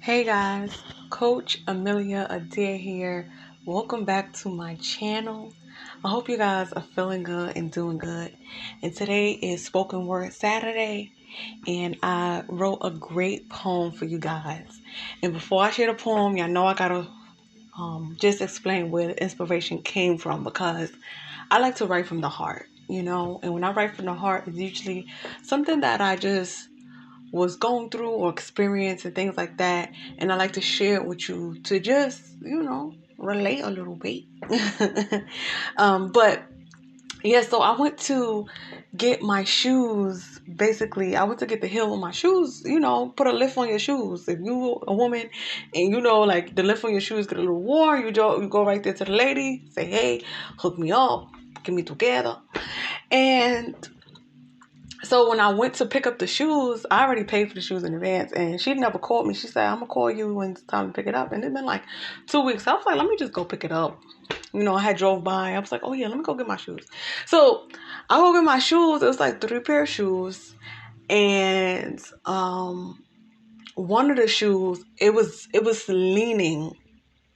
Hey guys, Coach Amelia Adair here. Welcome back to my channel. I hope you guys are feeling good and doing good. And today is Spoken Word Saturday, and I wrote a great poem for you guys. And before I share the poem, y'all know I gotta just explain where the inspiration came from, because I like to write from the heart, and when I write from the heart, it's usually something that I just was going through or experienced and things like that, and I like to share it with you to just relate a little bit. But yeah, so I went to get my shoes. Basically, I went to get the heel on my shoes. Put a lift on your shoes. If you a woman and like the lift on your shoes get a little worn, you go right there to the lady, say, hey, hook me up, get me together. And so when I went to pick up the shoes, I already paid for the shoes in advance, and she never called me. She said, I'm going to call you when it's time to pick it up. And it's been like 2 weeks. I was like, let me just go pick it up. I had drove by. I was like, oh yeah, let me go get my shoes. So I go get my shoes. It was like 3 pair of shoes. And one of the shoes, it was leaning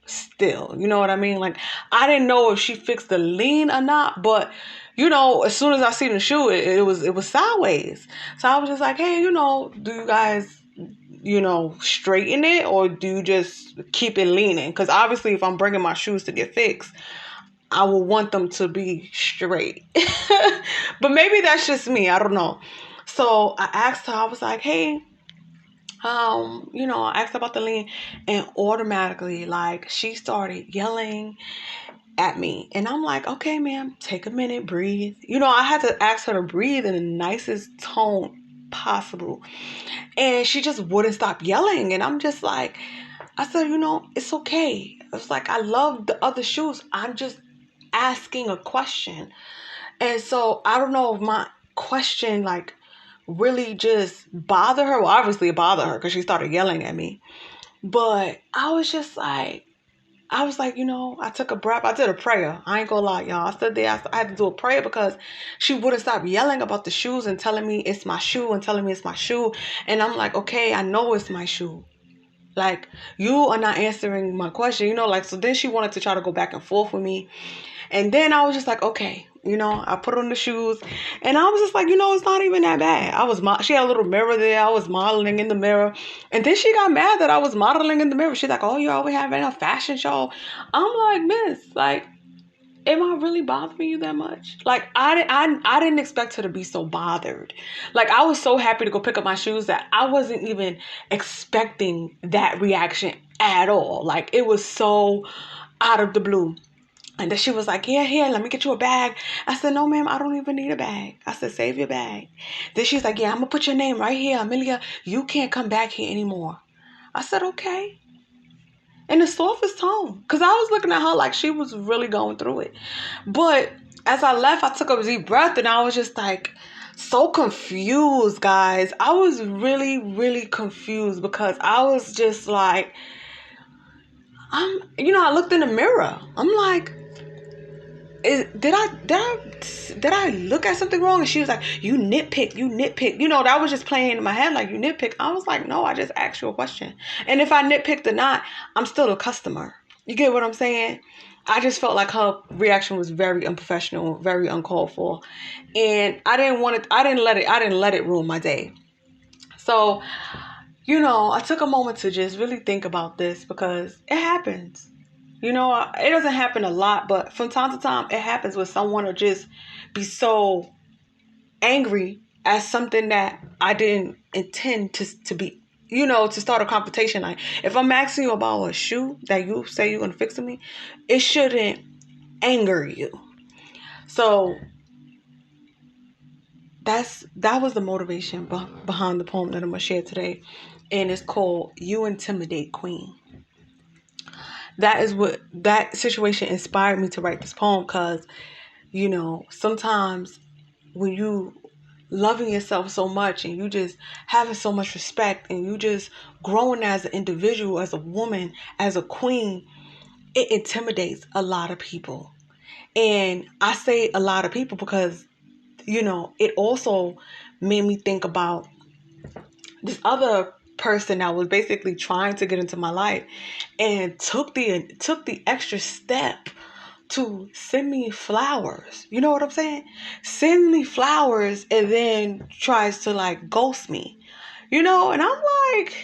still. You know what I mean? Like, I didn't know if she fixed the lean or not, but as soon as I seen the shoe, it was sideways. So I was just like, hey, do you guys, straighten it, or do you just keep it leaning? Because obviously, if I'm bringing my shoes to get fixed, I will want them to be straight. But maybe that's just me. I don't know. So I asked her, I was like, hey, I asked about the lean, and automatically, like, she started yelling at me. And I'm like, okay, ma'am, take a minute, breathe. I had to ask her to breathe in the nicest tone possible. And she just wouldn't stop yelling. And I'm just like, I said, it's okay. It's like, I love the other shoes. I'm just asking a question. And so I don't know if my question, like, really just bothered her. Well, obviously it bothered her because she started yelling at me. But I was like, I took a breath. I did a prayer. I ain't gonna lie, y'all. I stood there. I had to do a prayer because she wouldn't stop yelling about the shoes and telling me it's my shoe and telling me it's my shoe. And I'm like, okay, I know it's my shoe. Like, you are not answering my question, so then she wanted to try to go back and forth with me. And then I was just like, okay, I put on the shoes, and I was just like, it's not even that bad. She had a little mirror there. I was modeling in the mirror. And then she got mad that I was modeling in the mirror. She's like, oh, you always having a fashion show. I'm like, miss, like, am I really bothering you that much? Like, I didn't expect her to be so bothered. Like, I was so happy to go pick up my shoes that I wasn't even expecting that reaction at all. Like, it was so out of the blue. And then she was like, yeah, here, let me get you a bag. I said, no, ma'am, I don't even need a bag. I said, save your bag. Then she's like, yeah, I'm going to put your name right here, Amelia. You can't come back here anymore. I said, okay. In the softest tone. Because I was looking at her like she was really going through it. But as I left, I took a deep breath, and I was just like so confused, guys. I was really, really confused, because I was just like, I looked in the mirror. I'm like, did I look at something wrong? And she was like, you nitpick. That was just playing in my head, like, you nitpick. I was like, no, I just asked you a question. And if I nitpicked or not, I'm still a customer. You get what I'm saying? I just felt like her reaction was very unprofessional, very uncalled for. And I didn't let it ruin my day. So, I took a moment to just really think about this, because it happens. It doesn't happen a lot, but from time to time, it happens when someone will just be so angry at something that I didn't intend to be, to start a confrontation. Like, if I'm asking you about a shoe that you say you're going to fix for me, it shouldn't anger you. So that was the motivation behind the poem that I'm going to share today. And it's called You Intimidate, Queen. That is what that situation inspired me to write this poem, because, sometimes when you loving yourself so much, and you just having so much respect, and you just growing as an individual, as a woman, as a queen, it intimidates a lot of people. And I say a lot of people because, it also made me think about this other person that was basically trying to get into my life and took the extra step to send me flowers. You know what I'm saying? Send me flowers and then tries to like ghost me. You know, and I'm like,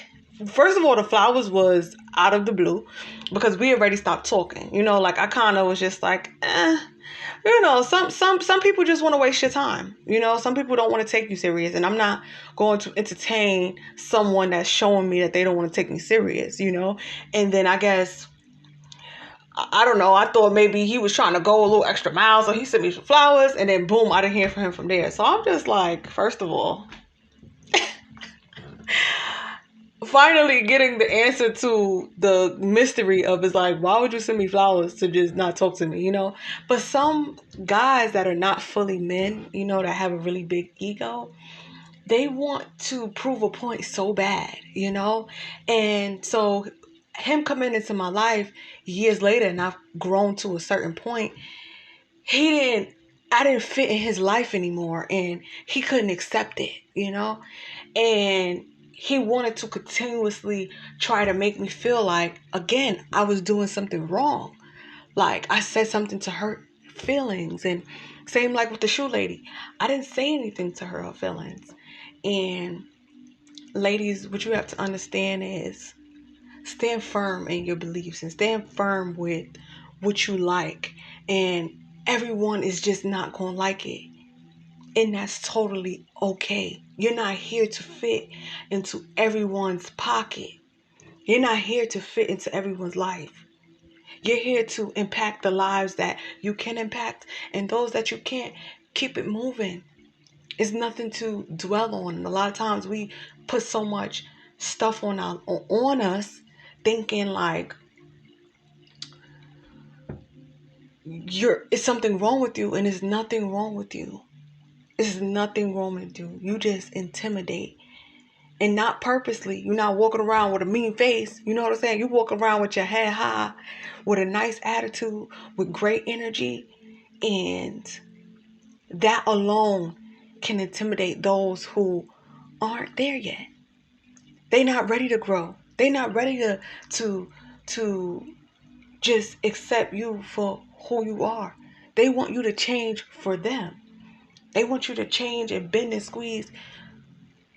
first of all, the flowers was out of the blue because we already stopped talking. You know, like I kind of was just like, you know, some people just want to waste your time. You know, some people don't want to take you serious, and I'm not going to entertain someone that's showing me that they don't want to take me serious. You know, and then I guess, I don't know, I thought maybe he was trying to go a little extra mile, so he sent me some flowers, and then boom, I didn't hear from him from there. So I'm just like, first of all, finally getting the answer to the mystery of is like, why would you send me flowers to just not talk to me, you know? But some guys that are not fully men, you know, that have a really big ego, they want to prove a point so bad, you know? And so him coming into my life years later, and I've grown to a certain point, I didn't fit in his life anymore, and he couldn't accept it, you know? And he wanted to continuously try to make me feel like, again, I was doing something wrong. Like I said something to hurt feelings. And same like with the shoe lady. I didn't say anything to her feelings. And ladies, what you have to understand is stand firm in your beliefs and stand firm with what you like. And everyone is just not going to like it. And that's totally okay. You're not here to fit into everyone's pocket. You're not here to fit into everyone's life. You're here to impact the lives that you can impact, and those that you can't, keep it moving. It's nothing to dwell on. And a lot of times we put so much stuff on us thinking like it's something wrong with you, and there's nothing wrong with you. There's nothing wrong with you. You just intimidate. And not purposely. You're not walking around with a mean face. You know what I'm saying? You walk around with your head high, with a nice attitude, with great energy. And that alone can intimidate those who aren't there yet. They're not ready to grow. They're not ready to just accept you for who you are. They want you to change for them. They want you to change and bend and squeeze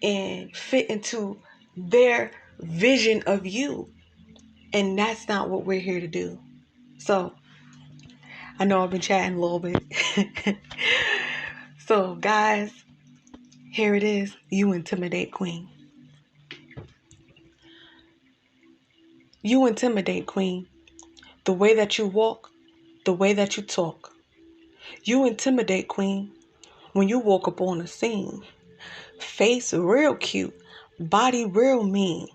and fit into their vision of you. And that's not what we're here to do. So, I know I've been chatting a little bit. So, guys, here it is. You intimidate queen. You intimidate queen. The way that you walk, the way that you talk. You intimidate queen when you walk up on the scene. Face real cute, body real mean.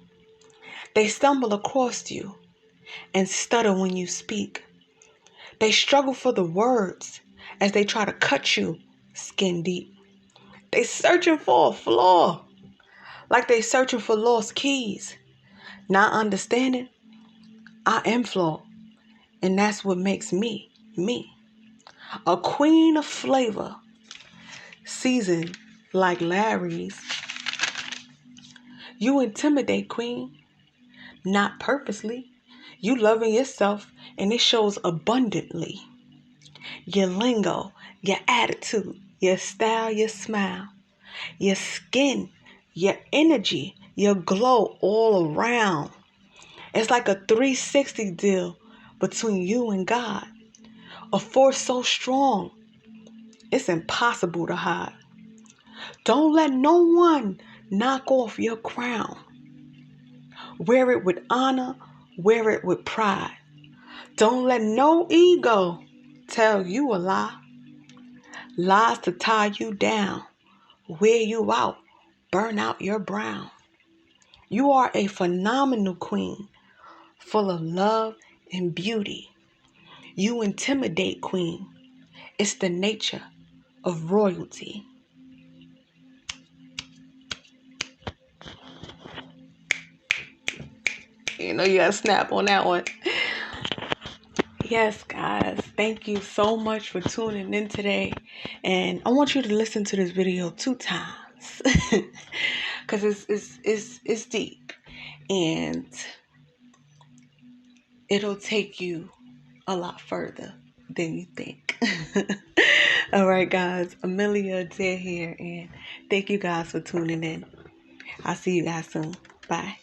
They stumble across you and stutter when you speak. They struggle for the words as they try to cut you skin deep. They searching for a flaw, like they searching for lost keys. Not understanding, I am flawed, and that's what makes me, me. A queen of flavor, seasoned like Larry's. You intimidate, queen, not purposely. You loving yourself, and it shows abundantly. Your lingo, your attitude, your style, your smile, your skin, your energy, your glow all around. It's like a 360 deal between you and God. A force so strong, it's impossible to hide. Don't let no one knock off your crown. Wear it with honor, wear it with pride. Don't let no ego tell you a lie. Lies to tie you down, wear you out, burn out your brown. You are a phenomenal queen, full of love and beauty. You intimidate, queen. It's the nature of royalty. You know, you gotta snap on that one. Yes, guys, thank you so much for tuning in today. And I want you to listen to this video 2 times because it's deep. and it'll take you a lot further than you think. All right, guys. Amelia Adair here, and thank you guys for tuning in. I'll see you guys soon. Bye.